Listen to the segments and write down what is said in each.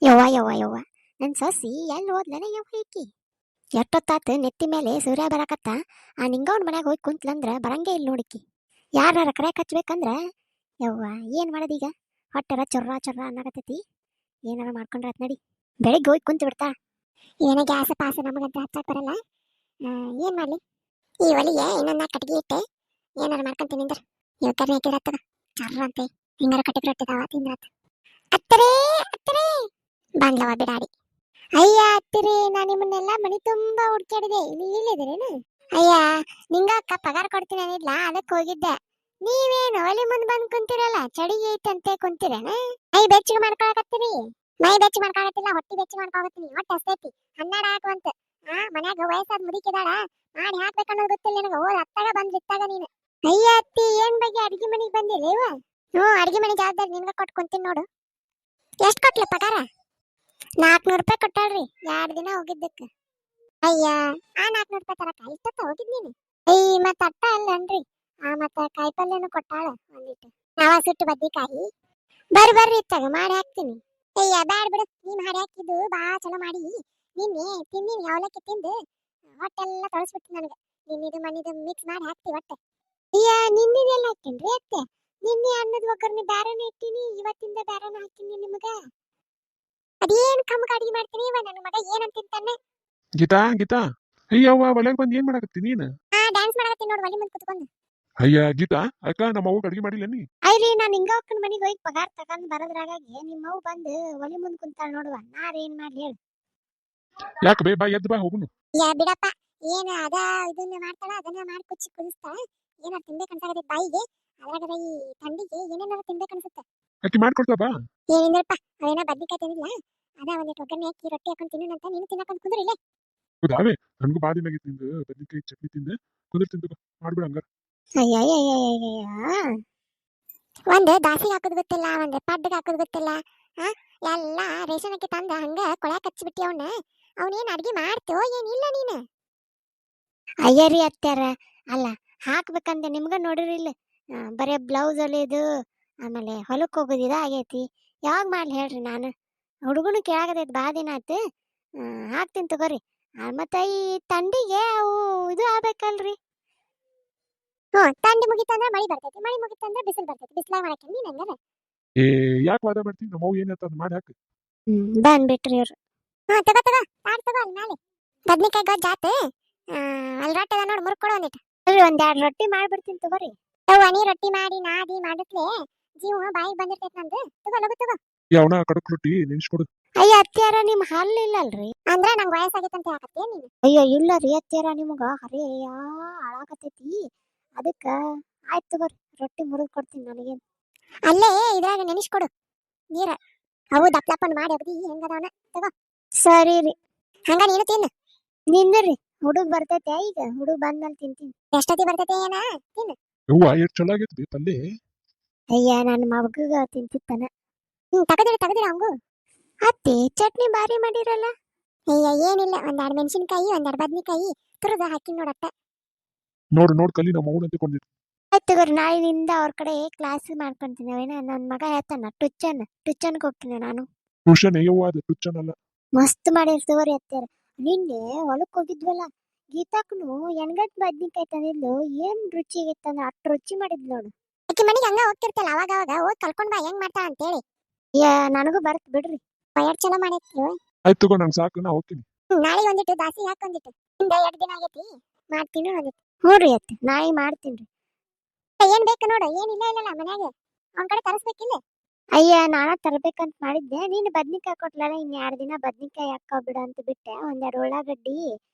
ಯವ್ವ ಯವ್ವ ಯವ್ವ ನನ್ನ ಸೊಸಿ ಎಲ್ಲಿ ಹೋದ್ಲನ ಯವ್ವ ಈಕಿ ಎಷ್ಟೊತ್ತಾತ ನೆತ್ತಿ ಮೇಲೆ ಸೂರ್ಯ ಬರಾಕತ್ತ ಆ ನಿಂಗವನ್ ಮನ್ಯಾಗ ಹೋಗಿ ಕುಂತ್ಲಂದ್ರ ಬರಂಗೇ ಇಲ್ಲ ನೋಡಿಕಿ ಯಾರ ಕರೆ ಹಚ್ಬೇಕಂದ್ರ ಯವ್ವ ಏನ್ ಮಾಡೋದೀಗ ಹೊಟ್ಟೆರ ಚೊರ್ರ ಚೊರ್ರ ಅನ್ನಕತ್ತೈತಿ ಏನಾರ ಮಾಡ್ಕೊಂಡ್ರಾತ್ ನಡಿ ಬೆಳಿಗ್ಗೆ ಹೋಗಿ ಕುಂತ ಬಿಡ್ತಾ ಏನ ಗ್ಯಾಸ ಪಾಸ ನಮಗಂತ ಹಚ್ಚಾಕ್ ಬರಲ್ಲ ಏನ್ ಮಾಡ್ಲಿ ಈ ಒಲಿಗೆ ಇನ್ನೊಂದ ಕಟ್ಟಿಗೆ ಇಟ್ಟೆ ಏನಾರ ಮಾಡ್ಕೊಂತೀನಿ ಅಂದ್ರ ಇವತ್ತನೇ ಹಾಕಿರತ್ತದ ಚರ್ರ ಅಂತೆ ಹಿಂಗಾರ ಕಟ್ಟಿಗೆ ರೊಟ್ಟಿದಾವ ತಿಂದ್ರಾತ ಅತ್ತರೇ ಅತ್ತರೇ ಬಂದ್ಲವ ಬಿಡಾಡಿ ಅಯ್ಯ ಅತ್ತಿರಿ ನಾ ನಿಮ್ಮನ್ನೆಲ್ಲ ಮನಿ ತುಂಬಾ ಹುಡ್ಕ್ಯಾಡಿದೆ ನೀವು ಇಲ್ಲಿದ್ದೀರೇನು ಅಯ್ಯ ನಿಂಗ ಅಕ್ಕ ಪಗಾರ ಕೊಡ್ತೀನಿ ಅನ್ನಿದ್ಲ ಅದಕ್ಕೆ ಹೋಗಿದ್ದೆ ನೀವೇನು ಒಲಿ ಮುಂದ್ ಬಂದ್ ಕುಂತಿರಲ್ಲ ಚಳಿಗೆ ಐತಂತೆ ಕುಂತಿರೇನ ಮೈ ಬೆಚ್ಚಗೆ ಮಾಡ್ಕೊಳಕತ್ತೀರಿ ಮೈ ಬೆಚ್ಚ ಮಾಡ್ಕೊಳಕತ್ತಿಲ್ಲ ಹೊಟ್ಟಿ ಬೆಚ್ಚ ಮಾಡ್ಕೊಳಕತ್ತೀನಿ ಹೊಟ್ಟೆ ಹಸ್ತೈತಿ ಹನ್ನೆರಡು ಹಾಕುವಂತ ಮನ್ಯಾಗ ವಯಸ್ಸಾದ ಮುದುಕಿದಾಳ ಮಾಡಿ ಹಾಕ್ಬೇಕನ್ನೋದು ಗೊತ್ತಿಲ್ಲ ನಿನಗ ಹೋದ್ ಅತ್ತಾಗ ಬಂದಿತ್ತಾಗ ನೀನು ಅಯ್ಯ ಅತ್ತಿ ಏನ್ ಬಗ್ಗೆ ಅಡ್ಗಿ ಮನೆಗೆ ಬಂದಿಲ್ಲ ಇವ ಅಡ್ಗಿ ಮನೆ ಜವಾಬ್ದಾರಿ ನಿನ್ಗ ಕೊಟ್ಟು ಕುಂತೀನಿ ನೋಡು ಎಷ್ಟ್ ಕೊಟ್ಲ ಪಗಾರ 400 ರೂಪಾಯಿ ಕೊಟ್ಟಾಳ್ರಿ 2 ದಿನ ಹೋಗಿದ್ದಕ್ಕೆ ಅಯ್ಯ ಆ 400 ರೂಪಾಯಿ ತರಕ ಇಷ್ಟೊತ್ತ ಹೋಗಿದ್ ನೀನು ಅಯ್ಯ ಮತ್ತ ಅಟ್ಟ ಅಲ್ಲನ್ರಿ ಮತ್ತ ಕಾಯಿಪಲ್ಯನು ಕೊಟ್ಟಾಳ ಒಂದಿಟ್ಟು ನಾವ ಸುಟ್ಟು ಬದ್ನಿಕಾಯಿ ಬರ್ರಿ ಇತ್ತಾಗ ಮಾಡಿ ಹಾಕ್ತೀನಿ ಅಯ್ಯ ಬ್ಯಾಡ ಬಿಡು ನೀ ಮಾಡಿ ಹಾಕಿದ್ದು ಬಾ ಚಲೋ ಮಾಡಿ ನಿನ್ನೆ ತಿಂದಿನಿ ಅವಲಕ್ಕಿ ತಿಂದು ಹೊಟ್ಟೆಲ್ಲ ತೊಳಸ್ಬಿಟ್ಟು ನನಗೆ ನಿನ್ನಿದು ಮನಿದು ಮಿಕ್ಸ್ ಮಾಡಿ ಹಾಕ್ತಿ ಹೊಟ್ಟೆ ಅಯ್ಯ ನಿನ್ನಿದೆಲ್ಲ ಹಾಕ್ತೇನ್ರಿ ಅತ್ತೆ ನಿನ್ನೆ ಅನ್ನದ ಒಗ್ಗರಣೆ ಬ್ಯಾರನ ಇಟ್ಟಿನಿ ಇವತ್ತಿಂದ ಬ್ಯಾರನ ಹಾಕಿನಿ ನಿಮಗ ಅದೇನ್ ಕಮ್ಮಗ ಅಡಿಗೆ ಮಾಡ್ತೀನಿ ಇವ ನನ್ನ ಮಗ ಏನಂತ ತಿಂತಾನೆ ಗೀತಾ ಗೀತಾ ಅಯ್ಯವ್ವ ಒಲೆಗ್ ಬಂದ್ ಏನ್ ಮಾಡಕತ್ತಿ ನೀನ್ ಡ್ಯಾನ್ಸ್ ಮಾಡಕತ್ತೀನಿ ನೋಡು ಒಲಿ ಮುಂದೆ ಕುತ್ಕೊಂಡು ಅಯ್ಯ ಗೀತಾ ಅಕ್ಕ ನಮ್ಮ ಅವ್ವ ಅಡಿಗೆ ಮಾಡಿಲ್ಲ ನೀ ಅಯ್ರಿ ನಾನು ಹಿಂಗ ಅಕ್ಕನ ಮನೆಗೆ ಹೋಗಿ ಪಗಾರ ತಗೊಂಡ್ ಬರೋದ್ರಾಗಾಗಿ ನಿಮ್ಮ ಅವ್ವ ಬಂದು ಒಲಿ ಮುಂದೆ ಕುಂತಾಳ ನೋಡುವ ನಾರೇನ್ ಮಾಡ್ಲಿ ಹೇಳು ಯಾಕ ಬೇ ಬಾ ಎದ್ದು ಬಾ ಹೋಗುನು ಯಾ ಬಿಡಪ್ಪ ಏನ ಅದ ಇದನ್ನ ಮಾಡ್ತಾಳ ಅದನ್ನ ಮಾಡಿ ಕುದಿಸ್ತಾಳ ಏನಾರ ತಿನ್ಬೇಕು ಅನ್ಸಾಗತ್ತೆ ಬಾಯಿಗೆ ಅದ್ರಾಗ ಈ ಥಂಡಿಗೆ ಏನೇನಾರ ತಿನ್ಬೇಕು ಅನ್ಸುತ್ತೆ ಅಕ್ಕಿ ಮಾಡ್ಕೊಡ್ತಾ ಬಾ ಏನಿಲ್ಲಪ್ಪ ಅವೇನ ಬದ್ನಿಕಾಯಿ ತಿನ್ನಿಲ್ಲ ಅದ ಒಂದಿಟ್ಟು ಒಗ್ಗರಣೆ ಹಾಕಿ ರೊಟ್ಟಿ ಹಾಕೊಂಡು ತಿನ್ನೋಣಂತ ನೀನು ತಿನ್ನಕಂತ ಕುಂದ್ರಿಲ್ಲ ಹೌದಾವೇ ನನ್ಗೂ ಬಾ ದಿನಾಗಿ ತಿಂದು ಬದ್ನಿಕಾಯಿ ಚಟ್ನಿ ತಿಂದೆ ಕುದಿರ್ತೀನಿ ಮಾಡ್ಬಿಡ ಹಂಗಾರ ಅಯ್ಯಯ್ಯಯ್ಯಯ್ಯ ಒಂದು ದಾಸಿ ಹಾಕೋದ್ ಗೊತ್ತಿಲ್ಲ ಒಂದು ಪಡ್ಡಗ್ ಹಾಕೋದ್ ಗೊತ್ತಿಲ್ಲ ಎಲ್ಲ ರೇಷನ್ ಅಕ್ಕಿ ತಂದ ಹಂಗ ಕೊಳಕ್ ಹಚ್ಚಿಬಿಟ್ಟಿ ಅವನೇನ್ ಅಡ್ಗೆ ಮಾಡ್ತೋ ಏನಿಲ್ಲ ನೀನು ಅಯ್ಯರಿ ಅತ್ಯಾರ ಅಲ್ಲ ಹಾಕ್ಬೇಕಂತ ನಿಮ್ಗ ನೋಡಿರಿ ಇಲ್ಲ ಬರೇ ಬ್ಲೌಸ್ ಹೊಲಿಯೋದು ಆಮೇಲೆ ಹೊಲಕ್ಕೆ ಹೋಗೋದಿದ ಆಗೈತಿ ಯಾವಾಗ ಮಾಡ್ಲಿ ಹೇಳ್ರಿ ನಾನು ಹುಡುಗನು ಕೇಳಾಗತೈತಿ ಬಾ ದಿನ ಆಯ್ತು ಹಾಕ್ತೀನಿ ತಗೋರಿ ಮತ್ತೆ ಈ ತಂಡಿಗೆ ಅವು ಇದು ಆಗ್ಬೇಕಲ್ರಿ ತಂಡಿ ಮುಗಿತಂದ್ರೆ ಮಳಿ ಬರ್ತೈತಿ ಮಳಿ ಮುಗಿತಂದ್ರೆ ಬಿಸಿಲು ಬರ್ತೈತಿ ಬಿಸಿಲಾಗ ಮಾಡಕ್ಕೆ ನೀನ್ ಹಂಗಾರ ಏ ಯಾಕೆ ವಾದ ಮಾಡ್ತೀನಿ ನಮ್ಮ ಅವ್ವ ಏನ್ ಹೇಳ್ತಾರ ಮಾಡಿ ಹಾಕಿ ಬಂದ್ಬಿಟ್ರಿ ಇವ್ರು ತಗೋ ತಗೋ ಅಲ್ಲಿ ಮೇಲೆ ಬದ್ನಿಕಾಯಿ ಗೊಜ್ಜ ಆತು ಅಲ್ಲಿ ರೊಟ್ಟಿ ಅದ ನೋಡಿ ಮುರ್ಕೊಡು ಒಂದಿಟ್ಟು ಒಂದೆರಡು ರೊಟ್ಟಿ ಮಾಡ್ಬಿಡ್ತೀನಿ ತಗೋರಿ ನೀ ರೊಟ್ಟಿ ಮಾಡಿ ನಾದಿ ಮಾಡತ್ಲೆ ಜೀವ ಬಾಯಿಗೆ ಬಂದಿರ್ತೈತಿ ನಂದು ತಗೋ ಲಗು ತಗೋ ಯಾವನ ಕಡಕ್ ರೊಟ್ಟಿ ನೆನ್ಸ್ಕೊಡು ಅಯ್ಯ ಅತ್ಯಾರ ನಿಮ್ ಹಲ್ಲು ಇಲ್ಲಲ್ರಿ ಅಂದ್ರ ನಂಗೆ ವಯಸ್ಸಾಗೈತೆ ಅಂತ ಯಾಕತ್ತೀಯ ನೀನು ಅಯ್ಯೋ ಇಲ್ಲ ರೀ ಅತ್ಯಾರ ನಿಮಗ ಹರಿಯ ಹಾಳಾಗತೈತಿ ಅದಕ್ಕ ಆಯ್ತು ತಗೋರಿ ರೊಟ್ಟಿ ಮುರಿದು ಕೊಡ್ತೀನಿ ನನಗೇನು ಅಲ್ಲೇ ಇದ್ರಾಗ ನೆನೆಸ್ಕೊಡು ನೀರ ಅವು ದಪ್ಲಪ್ಪನ್ ಮಾಡಿ ಅಗದಿ ಹೆಂಗದವನ ತಗೋ ಸರಿ ರೀ ಹಂಗ ನೀನು ತಿನ್ನು ನಿಂದ್ರಿ ಹುಡುಗ ಬರ್ತೈತೆ ಈಗ ಹುಡುಗ ಬಂದ್ಮೇಲೆ ತಿಂತೀನಿ ಎಷ್ಟೊತ್ತಿ ಬರ್ತೈತೆ ಏನ ತಿನ್ನು ಯವ್ವ ಎಷ್ಟು ಚಲೋ ಆಗೈತಿ ಪಲ್ಲೆ ಅಯ್ಯ ನನ್ನ ಮಗಗ ತಿಂತಿತ್ತಾನ ತಗದಿರ ಹಂಗು ಅತ್ತಿ ಚಟ್ನಿ ಬಾರಿ ಮಾಡಿರಲ್ಲ ಅಯ್ಯ ಏನಿಲ್ಲ 2 ಮೆಣಸಿನಕಾಯಿ 2 ಬದ್ನಿಕಾಯಿ ತುರಿದ ಹಾಕಿ ನೋಡತ್ತ ನೋಡು ಕಲಿ ನಮ್ಮ ಅವ್ವನ ಅಂತಿಕೊಂಡಿದ್ದು ಆಯ್ತು ತಗೋರಿ ನಾಳಿನಿಂದ ಅವ್ರ ಕಡೆ ಕ್ಲಾಸ್ ಮಾಡ್ಕೊಂತೀನಿ ಅವೇನ ನನ್ನ ಮಗ ಹೇಳ್ತಾನ ಟುಚ್ಚನ್ಗೆ ಹೋಗ್ತೀನಿ ನಾನು ಟ್ಯೂಷನ್ ಯವ್ವ ಅದು ಟ್ಯೂಷನ್ ಅಲ್ಲ ಮಸ್ತ್ ಮಾಡಿರ್ತೇವ್ರಿ ಅತ್ಯಾರ ನಿನ್ನೆ ಹೊಲಕ್ ಹೋಗಿದ್ವಲ್ಲ ಗೀತಾಕ್ನು ಎಣ್ಗಟ್ ಬದ್ನಿಕಾಯಿ ತಂದಿದ್ಲು ಏನ್ ರುಚಿ ಆಗಿತ್ತಂದ್ರ ಅಷ್ಟು ರುಚಿ ಮಾಡಿದ್ಲು ನೋಡು ಆಕಿ ಮನೆಗೆ ಹಂಗ ಹೋಗ್ತಿರ್ತಲ್ಲ ಅವಾಗ ಹೋಗಿ ಕಲ್ಕೊಂಡ್ ಬಾ ಹೆಂಗ್ ಮಾಡ್ತಾಳ ಅಂತೇಳಿ ನನಗೂ ಬರ್ತ್ ಬಿಡ್ರಿ ಎರಡು ಚಲೋ ಮಾಡೈತಿ ಆಯ್ತು ತಗೋ ನಂಗೆ ಸಾಕು ನಾ ಹೋಗ್ತೀನಿ ನಾಳೆ ಒಂದಿಟ್ಟು ದಾಸಿ ಹಾಕೊಂದಿಟ್ಟು ಹಿಂದೆ 2 ದಿನ ಆಗೈತಿ ಮಾಡ್ತೀನಿ ಒಂದಿಟ್ಟು ಹ್ಞೂ ರೀ ಅತ್ತೆ ನಾಳೆ ಮಾಡ್ತೀನಿ ಏನ್ ಬೇಕು ನೋಡು ಏನಿಲ್ಲ ಇಲ್ಲಲ್ಲ ಮನ್ಯಾಗ ಅವನ ಕಡೆ ತರಿಸ್ಬೇಕಿಲ್ಲ ಅಯ್ಯ ನಾನ ತರ್ಬೇಕಂತ ಮಾಡಿದ್ದೆ ನೀನು ಬದ್ನಿಕಾಯಿ ಕೊಟ್ಲಲ್ಲ 2 ದಿನ ಬದ್ನಿಕಾಯಿ ಹಾಕೋ ಬಿಡ ಅಂತ ಬಿಟ್ಟೆ 2 ಉಳ್ಳಾಗಡ್ಡಿ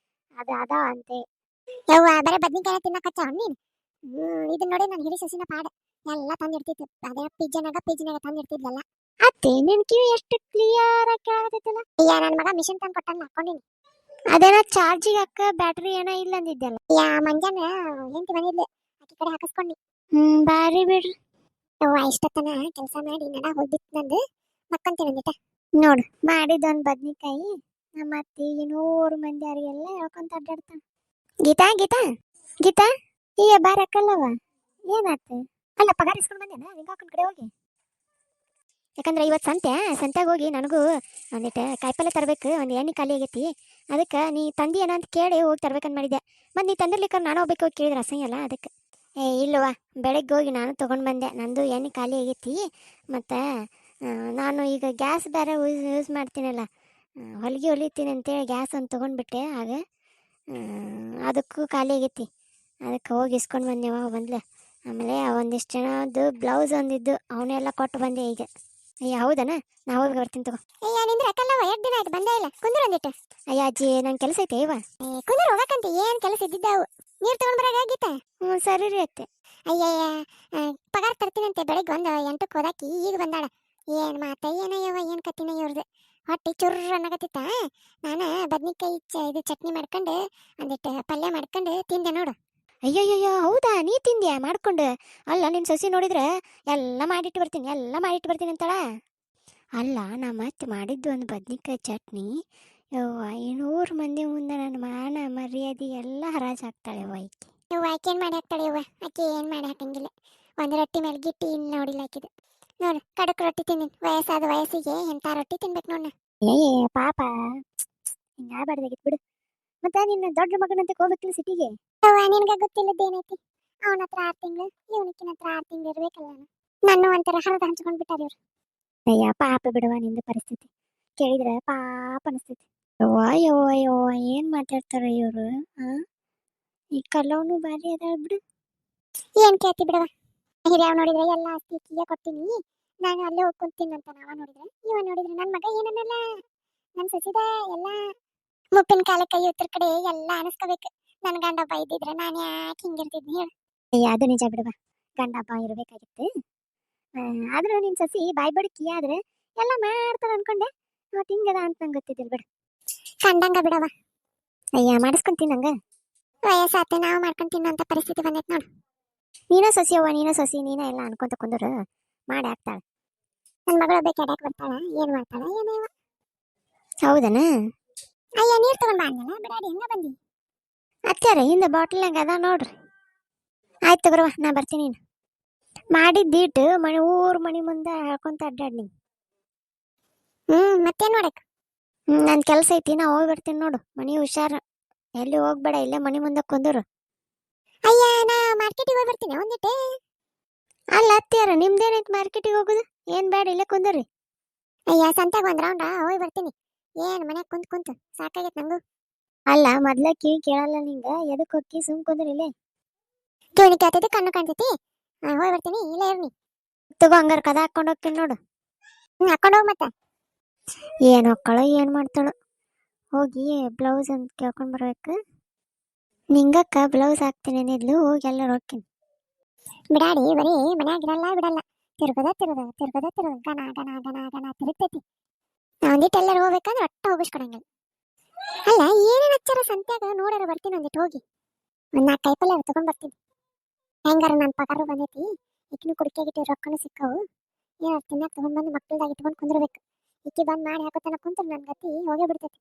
ಅದ ಅಂತೆ ಯವ್ವ ಬರೇ ಬದ್ನಿಕಾಯಿ ತಿನ್ನಕಚ್ಚ ನೀನು ಇದನ್ನ ನೋಡಿ ನಾನು ಹಿರಿ ಸಸಿನ ಪಾಡ ಎಲ್ಲ ತಂದಿಡ್ತಿತ್ತು ಅದೇ ಪಿಜ್ಜನಾಗ ತಂದಿಡ್ತಿದ್ಲಲ್ಲ ಅತ್ತೆ ನಿನ್ ಕಿವಿ ಎಷ್ಟು ಕ್ಲಿಯರ್ ಆಗಿ ಕೇಳಾಕತ್ತೈತಲ್ಲ ಅಯ್ಯ ನನ್ನ ಮಗ ಮಿಷನ್ ತಂದು ಕೊಟ್ಟನ್ನ ಹಾಕೊಂಡಿನಿ ಅದೇನ ಚಾರ್ಜಿಗೆ ಹಾಕ ಬ್ಯಾಟ್ರಿ ಏನೋ ಇಲ್ಲ ಅಂದಿದ್ದಲ್ಲ ಮಂಜಾನ ಹೆಂಡತಿ ಬಂದಿದ್ಲು ಆಕಿ ಕಡೆ ಹಾಕಿಸ್ಕೊಂಡಿ ಬಾರಿ ಬಿಡ್ರಿ ಅವ್ವ ಇಷ್ಟೊತ್ತನ ಕೆಲಸ ಮಾಡಿ ನಡ ಹೋಗ್ಬಿಟ್ಟು ನಂದು ಮಕ್ಕಂತೀನಿ ಒಂದಿಟ ನೋಡು ಮಾಡಿದೊಂದು ಬದ್ನಿಕಾಯಿ ನಮ್ಮ ಅತ್ತಿಗೆ 100 ಮಂದಿ ಯಾರಿಗೆಲ್ಲ ಹೇಳ್ಕೊಂತ ಅಡ್ಡಾಡ್ತಾನ ಗೀತಾ ಈಗ ಬಾರಕ್ಕಲ್ಲವ ಏನಾತ ಅಲ್ಲ ಪಗಾರ ಇಸ್ಕೊಂಡು ಬಂದೇನ ನಿಂಗಾಕನ ಕಡೆ ಹೋಗಿ ಯಾಕಂದ್ರೆ ಇವತ್ತು ಸಂತ್ಯಾಗ ಹೋಗಿ ನನಗೂ ಒಂದಿಟ್ಟು ಕಾಯಿಪಲ್ಲೆ ತರಬೇಕು, ಒಂದು ಎಣ್ಣೆ ಖಾಲಿ ಆಗೈತಿ. ಅದಕ್ಕೆ ನೀ ತಂದಿಯೇನ ಅಂತ ಕೇಳಿ ಹೋಗಿ ತರ್ಬೇಕಂತ ಮಾಡಿದ್ದೆ. ಮತ್ತು ನೀ ತಂದಿರ್ಲಿಕ್ಕೆ ನಾನು ಹೋಗ್ಬೇಕು ಹೋಗಿ ಕೇಳಿದ್ರೆ ಅಸಹ್ಯಲ್ಲ ಅದಕ್ಕೆ. ಇಲ್ಲವ್ವ, ಬೆಳಗ್ಗೆ ಹೋಗಿ ನಾನು ತೊಗೊಂಡು ಬಂದೆ. ನಂದು ಎಣ್ಣೆ ಖಾಲಿ ಆಗೈತಿ. ಮತ್ತು ನಾನು ಈಗ ಗ್ಯಾಸ್ ಬೇರೆ ಯೂಸ್ ಮಾಡ್ತೀನಲ್ಲ, ಹೊಲಿಗೆ ಹೊಲಿತೀನಿ ಅಂತೇಳಿ ಗ್ಯಾಸ್ ಒಂದು ತೊಗೊಂಡ್ಬಿಟ್ಟೆ. ಆಗ ಅದಕ್ಕೂ ಖಾಲಿ ಆಗೈತಿ. ಅದಕ್ಕೆ ಹೋಗಿ ಇಸ್ಕೊಂಡು ಬಂದೆವ ಬಂದ್ಲೆ. ಆಮೇಲೆ ಒಂದಿಷ್ಟು ಜನದ್ದು ಬ್ಲೌಸ್ ಒಂದಿದ್ದು ಅವನ್ನೆಲ್ಲ ಕೊಟ್ಟು ಬಂದೆ ಈಗ. ಹೌದನ? ನಾ ಹೋಗಿ ಬರ್ತೀನಿ ತಗೋ. ನಿಂದ್ರೆ ಅಕ್ಕಲ್ಲವ, ಎರಡು ದಿನ ಆಯ್ತು ಬಂದೇ ಇಲ್ಲ. ಕುಂದ್ರ ಒಂದಿಟ್ಟು. ಅಜ್ಜಿ, ನಂಗೆ ಕೆಲಸ ಐತೆ ಇವ. ಕುಂದ್ರ ಹೋಗಕ್ಕಂತ ಏನು ಕೆಲಸ ಇದ್ದಿದ್ದಾವು. ನೀರು ತಗೊಂಡ್ ಬರಾಗೀತ. ಸರಿ ರೀ ಅತ್ತೆ. ಅಯ್ಯಯ್ಯ, ಪಗಾರ ತರ್ತೀನಂತೆ ಬೆಳಿಗ್ಗೆ 8ಕ್ಕೆ ಹೋದಾಕಿ ಈಗ ಬಂದಾಳ. ಏನು ಮಾತ ಏನಯ್ಯವ, ಏನು ಕತ್ತಿನ ಇವ್ರದ್ದು. ಹೊಟ್ಟೆ ಚುರ್ರ ಅನ್ನಕತ್ತಿತ್ತ. ನಾನು ಬದ್ನಿಕಾಯಿ ಇದು ಚಟ್ನಿ ಮಾಡ್ಕೊಂಡು ಒಂದಿಟ್ಟು ಪಲ್ಯ ಮಾಡ್ಕೊಂಡು ತಿಂದೆ ನೋಡು. ಅಯ್ಯಯ್ಯಯ್ಯೋ, ಹೌದಾ? ನೀ ತಿಂದ್ಯಾ ಮಾಡ್ಕೊಂಡು? ಅಲ್ಲ, ನಿನ್ನ ಸೊಸಿ ನೋಡಿದ್ರೆ ಎಲ್ಲ ಮಾಡಿಟ್ಟು ಬರ್ತೀನಿ ಅಂತಾಳ. ಅಲ್ಲ, ನಮ್ಮ ಅತ್ತೆ ಮಾಡಿದ್ದು ಒಂದು ಬದ್ನಿಕಾಯಿ ಚಟ್ನಿ. ಯವ್ವ, 500 ಮಂದಿ ಮುಂದೆ ನನ್ನ ಮಾನ ಮರ್ಯಾದೆ ಎಲ್ಲ ಹರಾಜು ಹಾಕ್ತಾಳೆ ಯವ್ವ ಈಕೆ. ಆಕೆ ಏನು ಮಾಡಿ ಹಾಕ್ತಾಳೆ ಯವ್ವ? ಆಕೆ ಏನು ಮಾಡಿ ಹಾಕಂಗಿಲ್ಲ. ಒಂದು ರೊಟ್ಟಿ ಮೇಲೆ ಗಿಟ್ಟಿ ಇನ್ನು ನೋಡಿಲ್ಲ ಆಕಿದು. ನೋಡು, ಕಡಕ್ ರೊಟ್ಟಿ ತಿಂದಿನಿ. ವಯಸ್ಸಾದ ವಯಸ್ಸಿಗೆ ಎಂಥ ರೊಟ್ಟಿ ತಿನ್ಬೇಕು ನೋಡ. ಪಾಪ, ಹಿಂಗಾಗಬಾರ್ದಾಗಿತ್ತು ಬಿಡು. ಮತ್ತೆ ನಿನ್ನ ದೊಡ್ಡ ಮಗನಂತೆ ಹೋಗ್ಬೇಕಿಲ್ಲ ಸಿಟಿಗೆ. ನಿನ್ಗೆ ಗೊತ್ತಿಲ್ಲದೇನೈತಿ? ಅವನ ಹತ್ರ 6 ತಿಂಗಳು, ಇವನಕ್ಕಿನ ಹತ್ರ 6 ತಿಂಗಳು ಇರ್ಬೇಕಲ್ಲ. ನಾನು ಒಂಥರ ಹರಿದು ಹಂಚ್ಕೊಂಡು ಬಿಟ್ಟಾರ ಇವ್ರು. ಅಯ್ಯ ಪಾಪ ಬಿಡುವ, ನಿಂದು ಪರಿಸ್ಥಿತಿ ಕೇಳಿದ್ರೆ ಪಾಪ ಅನಿಸ್ತೈತಿ. ಯವ್ವ ಏನ್ ಮಾತಾಡ್ತಾರ ಇವ್ರು. ಈ ಕಲ್ಲವನು ಬಾರಿ ಅದಾಳ ಬಿಡು. ಏನ್ ಕೇಳ್ತಿ ಬಿಡವ. ಹಿರಿಯವ್ ನೋಡಿದ್ರೆ ಎಲ್ಲ ಆಸ್ತಿ ಇಕ್ಕಿಗೆ ಕೊಡ್ತೀನಿ, ನಾನು ಅಲ್ಲೇ ಹೋಗ್ಕೊಂತೀನಿ ಅಂತ ನಾವ ನೋಡಿದ್ರೆ, ಇವ ನೋಡಿದ್ರೆ ನನ್ನ ಮಗ ಏನನ್ನಲ್ಲ. ನನ್ನ ಸಸಿದ ಎಲ್ಲ ಮುಪ್ಪಿನ ಕಾಲ ಕೈ ಉತ್ತರ ಕಡೆ ಎಲ್ಲ ಅನಿಸ್ಕೋಬೇಕು. ನನ್ನ ಗಂಡಪ್ಪ ಇದ್ದಿದ್ರೆ ನಾನು ಯಾಕೆ ಹಿಂಗಿರ್ತಿದ್ನಿ ಹೇಳು. ಅದು ನಿಜ ಬಿಡುವ, ಗಂಡಪ್ಪ ಇರ್ಬೇಕಾಗಿತ್ತು. ಆದ್ರೂ ನಿನ್ ಸಸಿ ಬಾಯ್ ಬಡಕಿ ಆದ್ರೆ ಎಲ್ಲ ಮಾಡ್ತಾಳ ಅನ್ಕೊಂಡೆ. ಮತ್ತೆ ಹಿಂಗದ ಅಂತ ನಂಗೆ ಗೊತ್ತಿದ್ದಿಲ್ಲ ಬಿಡು. ಕಂಡಂಗ ಬಿಡವ. ಅಯ್ಯ, ಮಾಡಿಸ್ಕೊಂತೀನಿ ನಂಗ. ವಯಸ್ಸಾತೆ ನಾವು ಮಾಡ್ಕೊಂತೀನಿ ಅಂತ ಪರಿಸ್ಥಿತಿ ಬಂದೈತೆ ನೋಡು. ನೀನೋ ಸಸಿ ಅವ್ವ, ನೀನೋ ಸಸಿ, ನೀನೇ ಎಲ್ಲ ಅನ್ಕೊಂತ ಕುಂದ್ರು ಮಾಡಿ ಹಾಕ್ತಾಳೆ. ನನ್ನ ಮಗಳು ಬೇಕು ಅಡ್ಯಾಕ್ ಬರ್ತಾಳ, ಏನು ಮಾಡ್ತಾಳ ಏನೋ. ಹೌದನ? ಅಯ್ಯ, ನೀರು ತಗೊಂಡ್ ಬಂದಲ್ಲ ಬಿಡಾಡಿ, ಹೆಂಗ ಬಂದಿ? ಅತ್ಯಾರ ಹಿಂದೆ ಬಾಟ್ಲ್ನಾಗ ಅದ ನೋಡ್ರಿ. ಆಯ್ತು ಬರುವ, ನಾ ಬರ್ತೀನಿ. ನೀನು ಮಾಡಿದ್ದೀಟು ಮನೆ ಮುಂದೆ ಹಾಕೊಂತ ಅಡ್ಡಾಡಿ. ಮತ್ತೇನ್ ಮಾಡಕ್? ನನ್ನ ಕೆಲಸ ಐತಿ, ನಾ ಹೋಗಿ ಬರ್ತೀನಿ ನೋಡು. ಮನೆ ಹುಷಾರ, ಎಲ್ಲಿ ಹೋಗ್ಬೇಡ, ಇಲ್ಲೇ ಮನೆ ಮುಂದೆ ಕುಂದ್ರು. ಅಯ್ಯ, ನಾ ಮಾರ್ಕೆಟಿಗೆ ಹೋಗಿ ಬರ್ತೀನಿ ಒಂದಿಟ್ಟೆ. ಅಲ್ಲ ಅತ್ಯಾರ, ನಿಮ್ದೇನೈತಿ ಮಾರ್ಕೆಟಿಗೆ ಹೋಗುದು? ಏನ್ ಬೇಡ, ಇಲ್ಲೇ ಕುಂದ್ರಿ. ಅಯ್ಯ, ಸಂತ್ಯಾಗ ಒಂದ್ ರೌಂಡ ಹೋಗಿ ಬರ್ತೀನಿ. ಏನ್ ಮನ್ಯಾಗ ಕುಂತು ಸಾಕಾಗೈತೆ ನಂಗು. ಅಲ್ಲ, ಮೊದ್ಲ ಕಿವಿ ಕೇಳಲ್ಲ ನಿಂಗ, ಎದಕ್ ಹೋಗಿ ಸುಮ್ ಕುಂದ್ರಿ ಇಲ್ಲೇ. ಕಿವಿ ಕೇಳ್ತೈತಿ, ಕಣ್ಣು ಕಾಣ್ತೈತಿ. ಹೋಗಿ ಬರ್ತೀನಿ, ಇಲ್ಲೇ ಇರ್ನಿ. ತಗೋ, ಹಂಗಾರ ಕದ ಹಾಕೊಂಡು ಹೋಗ್ತೀನಿ ನೋಡು. ಹಾಕೊಂಡು ಹೋಗ್ ಮತ್ತೆ. ಏನು ಹೊಕ್ಕಳೋ ಏನು ಮಾಡ್ತಾಳೋ. ಹೋಗಿ ಬ್ಲೌಸ್ ಅಂತ ಕೇಳ್ಕೊಂಡು ಬರ್ಬೇಕು. ನಿಂಗಕ್ಕ ಬ್ಲೌಸ್ ಹಾಕ್ತೀನಿ ಅಂದಿದ್ಲು, ಹೋಗಿ ಎಲ್ಲರೂ ಹೋಗ್ತೀನಿ. ಬಿಡಾಡಿ ಬರೀ ಮನ್ಯಾಗಿರಲ್ಲ ಬಿಡಲ್ಲ, ತಿರ್ಗದ ಗನ ಗನ ಗನ ಗನ ತಿರುಗ್ತೈತಿ. ಒಂದಿಟ್ಟು ಎಲ್ಲರೂ ಹೋಗ್ಬೇಕಂದ್ರೆ ಒಟ್ಟ ಹೋಗಿಸ್ಕೊಡಂಗಿಲ್ಲ. ಅಲ್ಲ, ಏನೇನು ಹಚ್ಚಾರ ಸಂತ್ಯಾಗ ನೋಡಾರ ಬರ್ತೀನಿ ಒಂದಿಟ್ಟು ಹೋಗಿ. ಒಂದು 4 ಕಾಯಿಪಲ್ಲೆ ತಗೊಂಡ್ ಬರ್ತೀನಿ. ಹೆಂಗಾರ ನನ್ನ ಪಗಾರ ಬಂದೈತಿ, ಈಕಿನೂ ಕುಡಿಕೆಗಿಟ್ಟು ರೊಕ್ಕನು ಸಿಕ್ಕವು. ಏನಾರು ತಿನ್ನಕ್ಕೆ ತಗೊಂಡ್ ಬಂದು ಮಕ್ಕಳದಾಗ ಇಟ್ಕೊಂಡು ಕುಂದಿರ್ಬೇಕು. ಈಕಿ ಬಂದು ಮಾಡಿ ಹಾಕೋತನ ಕುಂತ್ರು ನನ್ನ ಗತಿ ಹೋಗೇ ಬಿಡ್ತೈತಿ.